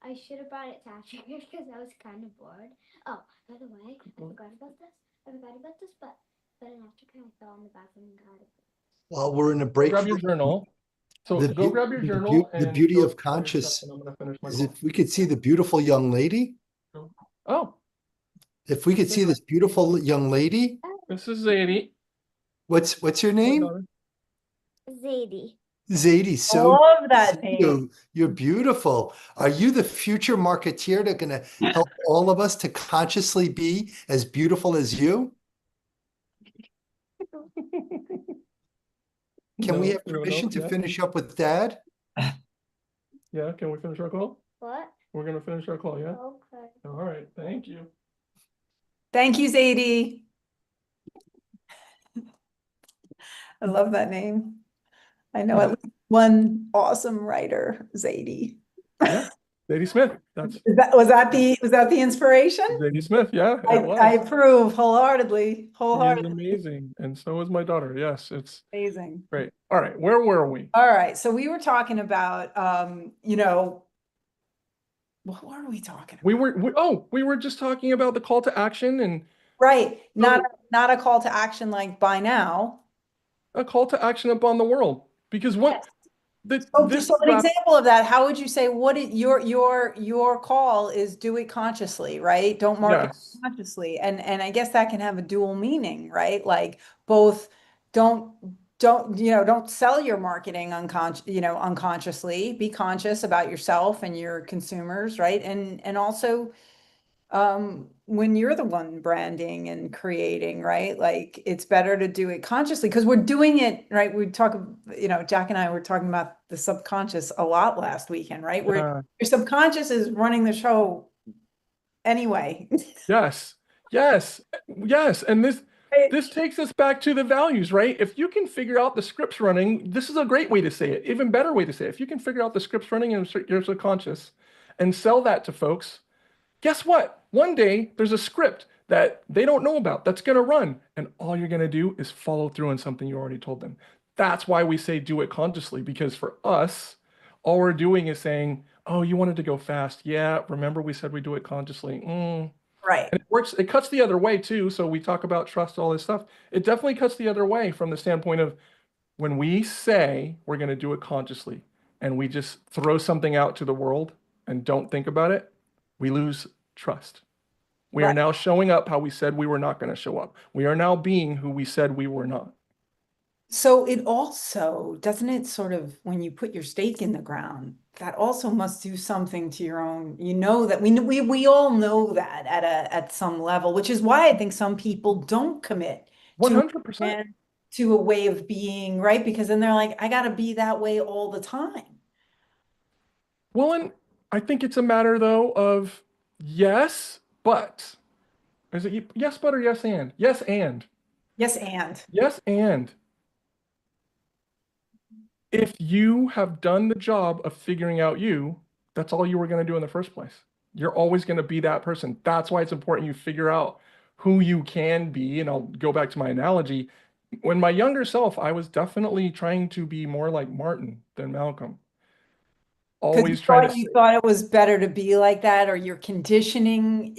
I should have brought it to Africa because I was kind of bored. Oh, by the way, I forgot about this, but in Africa I fell on the bathroom and got it. While we're in a break, grab your journal. So go grab your journal. The and beauty go of grab your conscious stuff, and I'm going to finish my is call. if we could see the beautiful young lady. Oh, If we could see this beautiful young lady. this is Zadie. What's your name? Zadie. Zadie, I so love that name. you're beautiful. Are you the future marketeer that's going to help all of us to consciously be as beautiful as you? Can we have permission to finish up with Dad? Yeah, can we finish our call? What? We're going to finish our call, yeah? Okay. All right, thank you. Thank you, Zadie. I love that name. I know at least one awesome writer, Zadie. Yeah, Zadie Smith. Was that the inspiration? Zadie Smith, yeah, it was. I approve wholeheartedly. She's amazing, and so is my daughter. Yes, it's amazing. Great. All right, where were we? All right, so we were talking about, what were we talking about? We were just talking about the call to action and Right. So Not a call to action like buy now. a call to action upon the world, because what this So is an wrap. example of that, how would you say your call is do it consciously, right? Don't market Yes. consciously. And I guess that can have a dual meaning, right? Like both don't don't sell your marketing unconsciously. Be conscious about yourself and your consumers, right? And also when you're the one branding and creating, right? Like it's better to do it consciously because we're doing it, right? We talk, Jack and I were talking about the subconscious a lot last weekend, right? Where Yeah. your subconscious is running the show anyway. Yes. Yes. Yes. And this takes us back to the values, right? If you can figure out the scripts running, this is a great way to say it, even better way to say it. If you can figure out the scripts running in your subconscious and sell that to folks, guess what? One day there's a script that they don't know about that's going to run, and all you're going to do is follow through on something you already told them. That's why we say do it consciously, because for us, all we're doing is saying, oh, you wanted to go fast. Yeah, remember we said we do it consciously. Right. And it works, it cuts the other way too. So we talk about trust, all this stuff. It definitely cuts the other way from the standpoint of when we say we're going to do it consciously and we just throw something out to the world and don't think about it, we lose trust. We are now showing up how we said we were not going to show up. We are now being who we said we were not. So it also, doesn't it sort of, when you put your stake in the ground, that also must do something to your own, that we all know that at some level, which is why I think some people don't commit to 100%. to a way of being, right? Because then they're like, I got to be that way all the time. Well, and I think it's a matter though of yes, but is it yes, but or yes, and? Yes, and. Yes, and. Yes, and. If you have done the job of figuring out you, that's all you were going to do in the first place. You're always going to be that person. That's why it's important you figure out who you can be. And I'll go back to my analogy. When my younger self, I was definitely trying to be more like Martin than Malcolm. Always trying to You thought it was better to be like that, or your conditioning,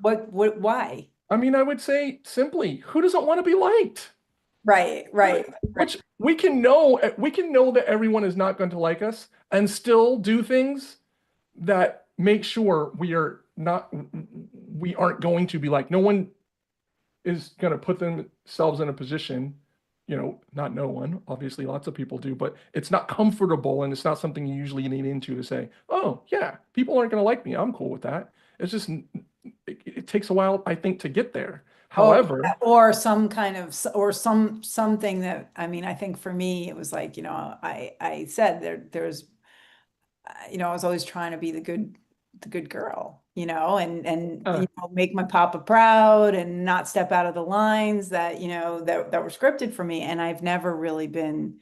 why? I mean, I would say simply, who doesn't want to be liked? Right. Which we can know that everyone is not going to like us and still do things that make sure we aren't going to be like, no one is going to put themselves in a position, not no one, obviously lots of people do, but it's not comfortable and it's not something you usually lean into to say, oh yeah, people aren't going to like me. I'm cool with that. It's just, it takes a while, I think, to get there. However, or some kind of, or something that, I mean, I think for me, it was like, I said there's, I was always trying to be the good girl, and make my papa proud and not step out of the lines that, that were scripted for me. And I've never really been,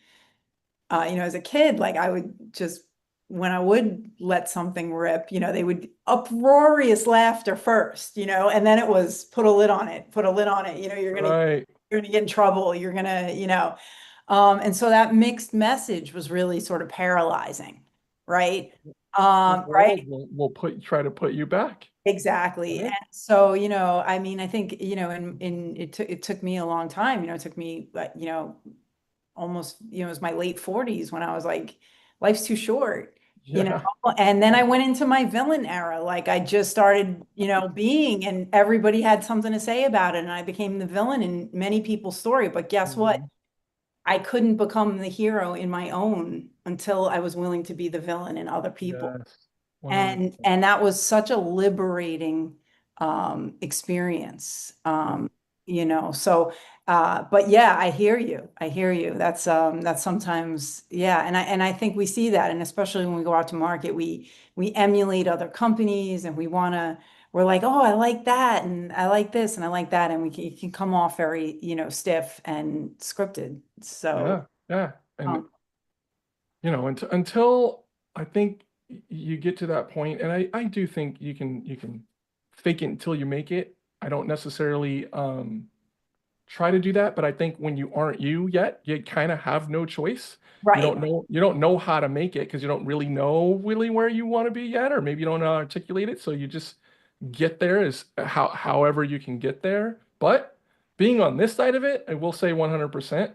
as a kid, like I would just, when I would let something rip, they would uproarious laughter first, and then it was put a lid on it, you're gonna get in trouble, you're gonna, and so that mixed message was really sort of paralyzing, right? Right. We'll try to put you back. Exactly. Right. And so, I mean, I think, it took me a long time, it took me, almost, it was my late 40s when I was like, life's too short, and then I went into my villain era. Like I just started, being, and everybody had something to say about it. And I became the villain in many people's story. But guess what? I couldn't become the hero in my own until I was willing to be the villain in other people. Yes. And that was such a liberating experience. So but yeah, I hear you. That's sometimes, yeah. And I think we see that, and especially when we go out to market, we emulate other companies, and we're like, oh, I like that, and I like this, and I like that, and it can come off very, stiff and scripted. So yeah. And until I think you get to that point, and I do think you can fake it until you make it. I don't necessarily try to do that, but I think when you aren't you yet, you kind of have no choice. Right. You don't know how to make it because you don't really know where you want to be yet, or maybe you don't know how to articulate it. So you just get there as however you can get there. But being on this side of it, I will say 100%,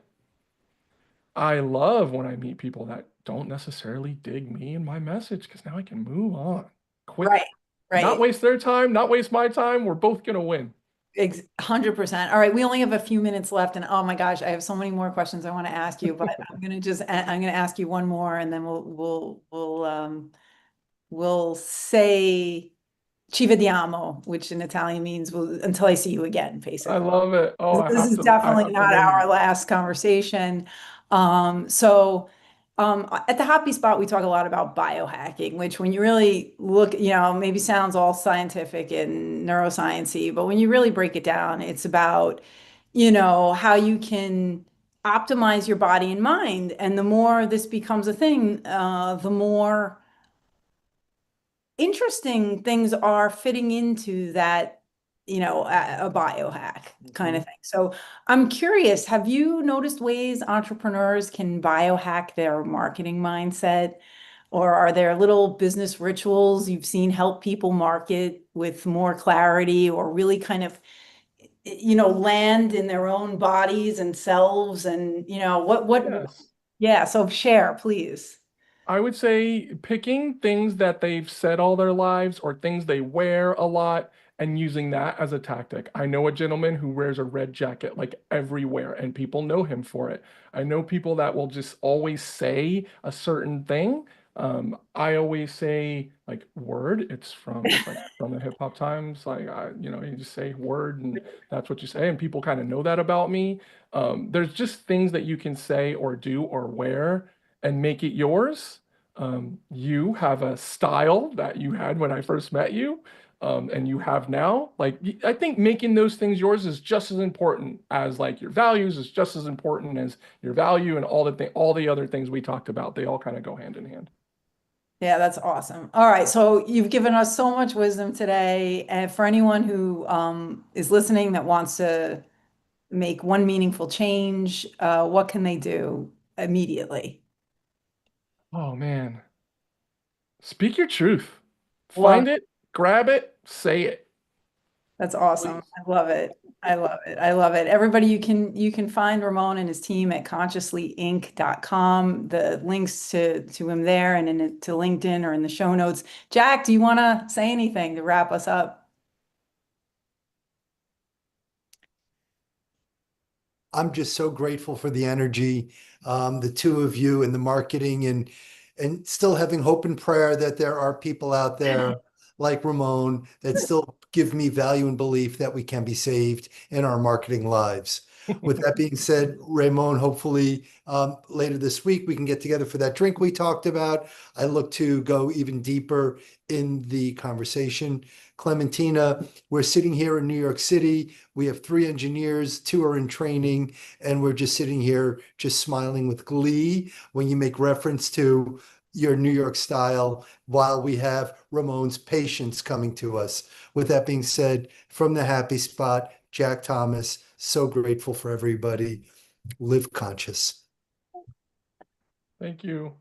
I love when I meet people that don't necessarily dig me and my message, because now I can move on quick. Right, right. Not waste their time, not waste my time. We're both going to win. 100%. All right, we only have a few minutes left, and oh my gosh, I have so many more questions I want to ask you, but I'm gonna ask you one more, and then we'll say ci vediamo, which in Italian means until I see you again, basically. I love it. Oh, This is definitely not our last conversation. At the Happy Spot, we talk a lot about biohacking, which when you really look, maybe sounds all scientific and neuroscience-y, but when you really break it down, it's about, how you can optimize your body and mind. And the more this becomes a thing, the more interesting things are fitting into that, a biohack kind of thing. So I'm curious, have you noticed ways entrepreneurs can biohack their marketing mindset? Or are there little business rituals you've seen help people market with more clarity or really kind of, land in their own bodies and selves and, yeah, so share, please. I would say picking things that they've said all their lives or things they wear a lot and using that as a tactic. I know a gentleman who wears a red jacket like everywhere and people know him for it. I know people that will just always say a certain thing. I always say like word. It's like from the hip hop times. Like you just say word and that's what you say, and people kind of know that about me. There's just things that you can say or do or wear and make it yours. You have a style that you had when I first met you, and you have now. Like, I think making those things yours is just as important as like your values, is just as important as your value and all the other things we talked about. They all kind of go hand in hand. Yeah, that's awesome. All right, so you've given us so much wisdom today, and for anyone who is listening that wants to make one meaningful change, what can they do immediately? Oh man. Speak your truth. Love Find it, grab it, say it. That's awesome. I love it. I love it. I love it. Everybody, you can find Rai-mon and his team at consciouslyinc.com. The links to him there and to LinkedIn or in the show notes. Jack, do you want to say anything to wrap us up? I'm just so grateful for the energy, the two of you and the marketing and still having hope and prayer that there are people out there like Rai-mon that still give me value and belief that we can be saved in our marketing lives. With that being said, Rai-mon, hopefully later this week we can get together for that drink we talked about. I look to go even deeper in the conversation. Clementina, we're sitting here in New York City. We have 3 engineers, 2 are in training, and we're just sitting here just smiling with glee when you make reference to your New York style while we have Rai-mon's patients coming to us. With that being said, from the Happy Spot, Jack Thomas, so grateful for everybody. Live conscious. Thank you.